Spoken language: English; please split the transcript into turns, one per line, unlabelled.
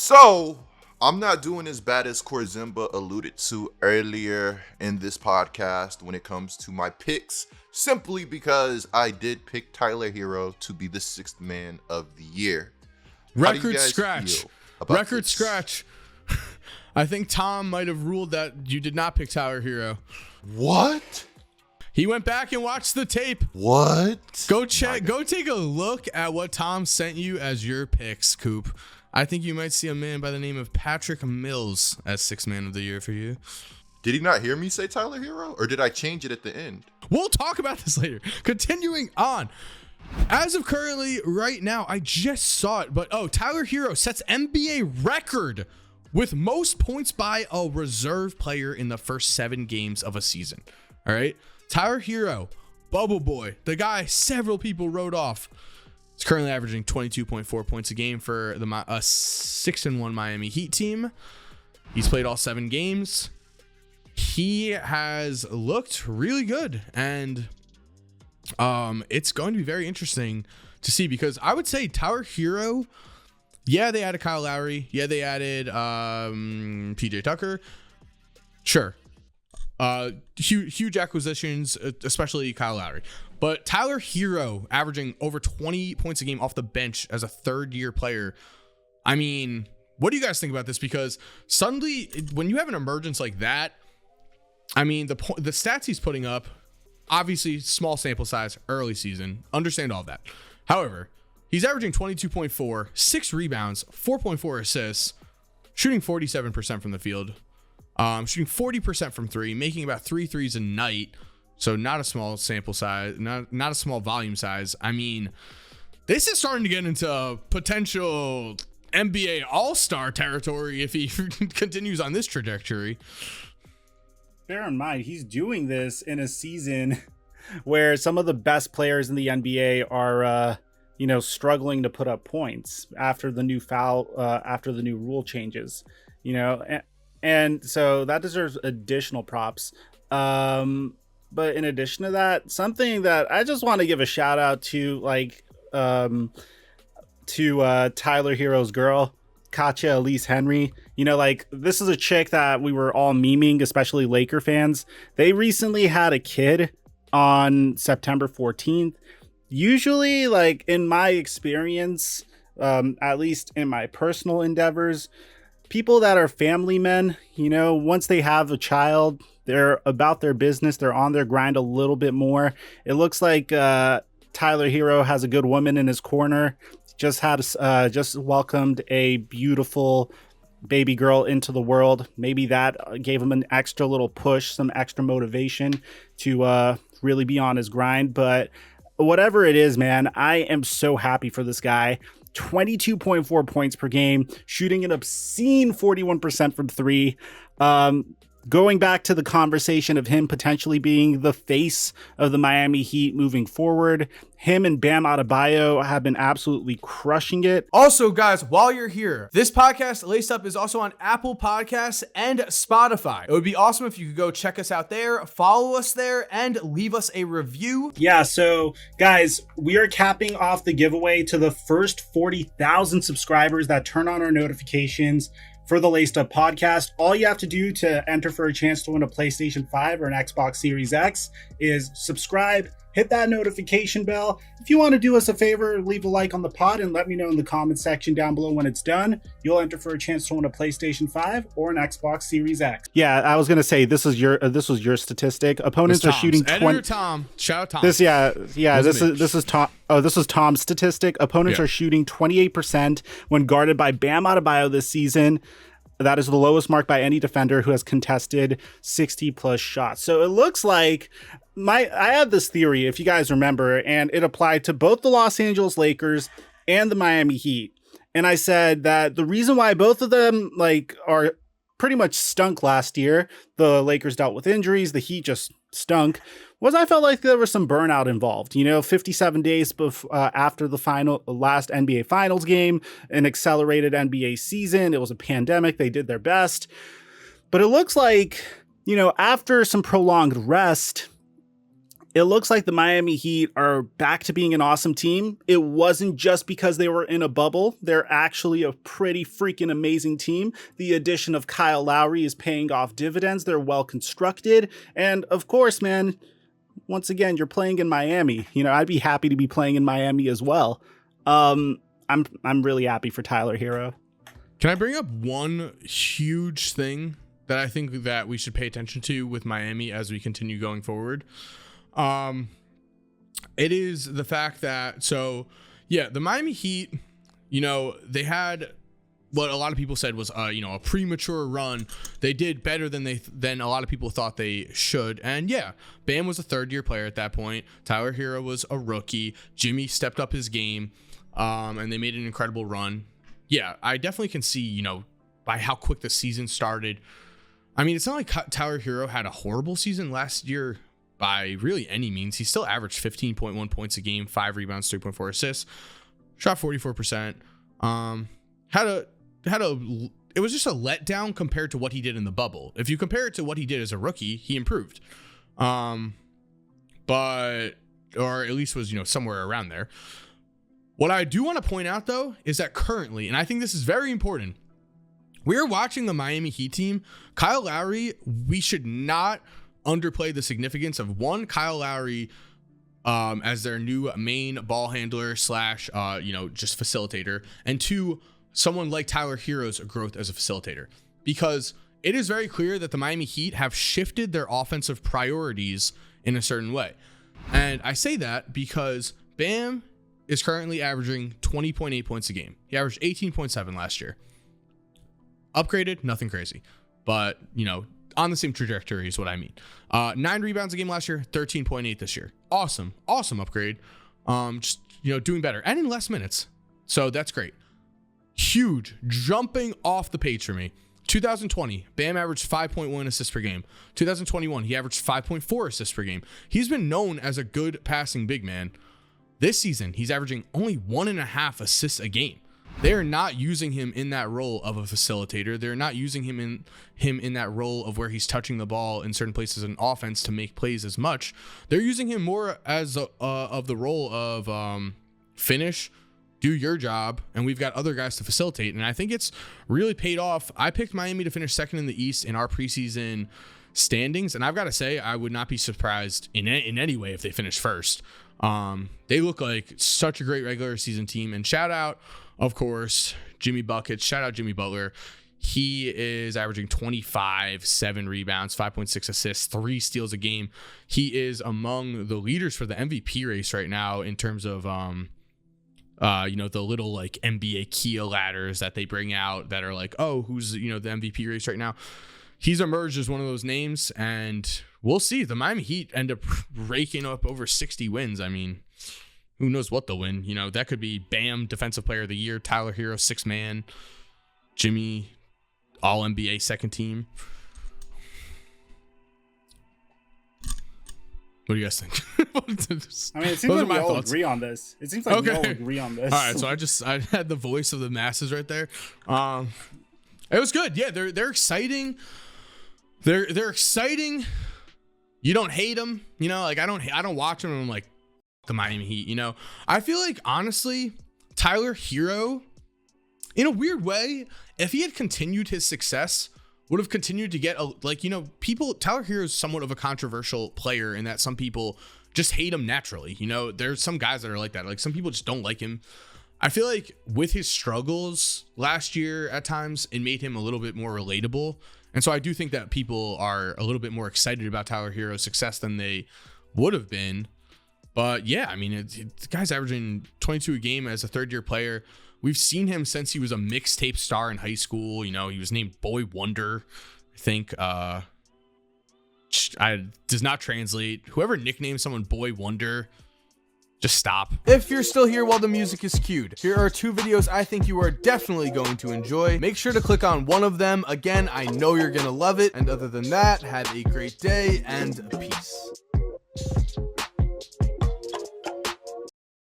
So, I'm not doing as bad as Korzimba alluded to earlier in this podcast when it comes to my picks, simply because I did pick Tyler Herro to be the sixth man of the year. How do you
Record
guys
scratch.
feel about
Record
this?
scratch. I think Tom might have ruled that you did not pick Tyler Herro.
What?
He went back and watched the tape.
What?
Go check. Go take a look at what Tom sent you as your picks, Coop. I think you might see a man by the name of Patrick Mills as sixth man of the year for you.
Did he not hear me say Tyler Herro, or did I change it at the end?
We'll talk about this later. Continuing on. As of currently, right now, I just saw it, but Tyler Herro sets NBA record with most points by a reserve player in the first 7 games of a season. All right. Tyler Herro, Bubble Boy, the guy several people wrote off. He's currently averaging 22.4 points a game for a 6-1 Miami Heat team. He's played all 7 games. He has looked really good, and it's going to be very interesting to see, because I would say Tyler Herro, yeah, they added Kyle Lowry. Yeah, they added PJ Tucker. Sure. Huge acquisitions, especially Kyle Lowry. But Tyler Herro averaging over 20 points a game off the bench as a third-year player. I mean, what do you guys think about this? Because suddenly, when you have an emergence like that, I mean, the stats he's putting up, obviously small sample size, early season, understand all of that. However, he's averaging 22.4, 6 rebounds, 4.4 assists, shooting 47% from the field, shooting 40% from 3, making about 3 threes a night. So not a small sample size, not a small volume size. I mean, this is starting to get into potential NBA All-Star territory if he continues on this trajectory.
Bear in mind, he's doing this in a season where some of the best players in the NBA are, struggling to put up points after the new rule changes, and so that deserves additional props. But in addition to that, something that I just want to give a shout out to, Tyler Herro's girl, Katja Elise Henry. This is a chick that we were all memeing, especially Laker fans. They recently had a kid on September 14th. Usually, in my experience, at least in my personal endeavors, people that are family men, once they have a child, they're about their business. They're on their grind a little bit more. It looks like Tyler Herro has a good woman in his corner. Just welcomed a beautiful baby girl into the world. Maybe that gave him an extra little push, some extra motivation to really be on his grind. But whatever it is, man, I am so happy for this guy. 22.4 points per game, shooting an obscene 41% from 3. Going back to the conversation of him potentially being the face of the Miami Heat moving forward, him and Bam Adebayo have been absolutely crushing it.
Also, guys, while you're here, this podcast, Laced Up, is also on Apple Podcasts and Spotify. It would be awesome if you could go check us out there, follow us there, and leave us a review.
Yeah, so guys, we are capping off the giveaway to the first 40,000 subscribers that turn on our notifications for the Laced Up podcast. All you have to do to enter for a chance to win a PlayStation 5 or an Xbox Series X is subscribe, hit that notification bell. If you want to do us a favor, leave a like on the pod and let me know in the comment section down below when it's done. You'll enter for a chance to win a PlayStation 5 or an Xbox Series X. Yeah, I was gonna say this was your statistic. Opponents are shooting 20.
Tom. Shout out Tom.
This is Tom. Oh, this was Tom's statistic. Opponents are shooting 28% when guarded by Bam Adebayo this season. That is the lowest mark by any defender who has contested 60 plus shots. So it looks like I had this theory, if you guys remember, and it applied to both the Los Angeles Lakers and the Miami Heat. And I said that the reason why both of them are pretty much stunk last year, the Lakers dealt with injuries, the Heat just stunk, was I felt like there was some burnout involved. 57 days after the last NBA Finals game, an accelerated NBA season. It was a pandemic. They did their best. But it looks like, after some prolonged rest, it looks like the Miami Heat are back to being an awesome team. It wasn't just because they were in a bubble. They're actually a pretty freaking amazing team. The addition of Kyle Lowry is paying off dividends. They're well constructed. And of course, man, once again, you're playing in Miami. You know, I'd be happy to be playing in Miami as well. I'm really happy for Tyler Herro.
Can I bring up one huge thing that I think that we should pay attention to with Miami as we continue going forward? It is the fact that, the Miami Heat, you know, they had what a lot of people said was, a premature run. They did better than a lot of people thought they should. And yeah, Bam was a third-year player at that point. Tyler Herro was a rookie. Jimmy stepped up his game, and they made an incredible run. Yeah, I definitely can see, you know, by how quick the season started. I mean, it's not like Tyler Herro had a horrible season last year by really any means. He still averaged 15.1 points a game, 5 rebounds, 3.4 assists, shot 44%. It was just a letdown compared to what he did in the bubble. If you compare it to what he did as a rookie, he improved. Or at least was, you know, somewhere around there. What I do want to point out, though, is that currently, and I think this is very important, we're watching the Miami Heat team. Kyle Lowry, we should not underplay the significance of, one, Kyle Lowry as their new main ball handler / just facilitator, and two, someone like Tyler Herro's growth as a facilitator, because it is very clear that the Miami Heat have shifted their offensive priorities in a certain way. And I say that because Bam is currently averaging 20.8 points a game. He averaged 18.7 last year. Upgraded, nothing crazy, but, you know, on the same trajectory is what I mean. 9 rebounds a game last year, 13.8 this year. Awesome upgrade. Just, you know, doing better and in less minutes. So that's great. Huge jumping off the page for me. 2020, Bam averaged 5.1 assists per game. 2021, he averaged 5.4 assists per game. He's been known as a good passing big man. This season, he's averaging only 1.5 assists a game. They are not using him in that role of a facilitator. They're not using him in that role of where he's touching the ball in certain places in offense to make plays as much. They're using him more as of the role of finish, do your job, and we've got other guys to facilitate. And I think it's really paid off. I picked Miami to finish second in the East in our preseason standings, and I've got to say, I would not be surprised in any way if they finish first. They look like such a great regular season team, and shout out, of course, Jimmy Buckets. Shout out Jimmy Butler. He is averaging 25, 7 rebounds, 5.6 assists, 3 steals a game. He is among the leaders for the MVP race right now in terms of, the little like NBA Kia ladders that they bring out that are like, oh, who's, you know, the MVP race right now. He's emerged as one of those names, and we'll see. The Miami Heat end up raking up over 60 wins. I mean, who knows what they'll win? You know, that could be Bam, Defensive Player of the Year, Tyler Herro, 6-man, Jimmy, All-NBA second team. What do you guys think?
I mean, it seems like we all agree on this. It seems like we all agree on this.
All right, so I had the voice of the masses right there. It was good. Yeah, they're exciting. They're exciting. You don't hate them, you know. Like I don't watch them and I'm like, the Miami Heat, you know. I feel like honestly, Tyler Herro, in a weird way, if he had continued his success, would have continued to get people. Tyler Herro is somewhat of a controversial player in that some people just hate him naturally. You know, there's some guys that are like that. Like some people just don't like him. I feel like with his struggles last year at times, it made him a little bit more relatable. And so I do think that people are a little bit more excited about Tyler Herro's success than they would have been. But yeah, I mean, the guy's averaging 22 a game as a third-year player. We've seen him since he was a mixtape star in high school. You know, he was named Boy Wonder. I think does not translate. Whoever nicknamed someone Boy Wonder, just stop.
If you're still here while the music is cued, here are 2 videos I think you are definitely going to enjoy. Make sure to click on one of them. Again, I know you're gonna love it. And other than that, have a great day and peace.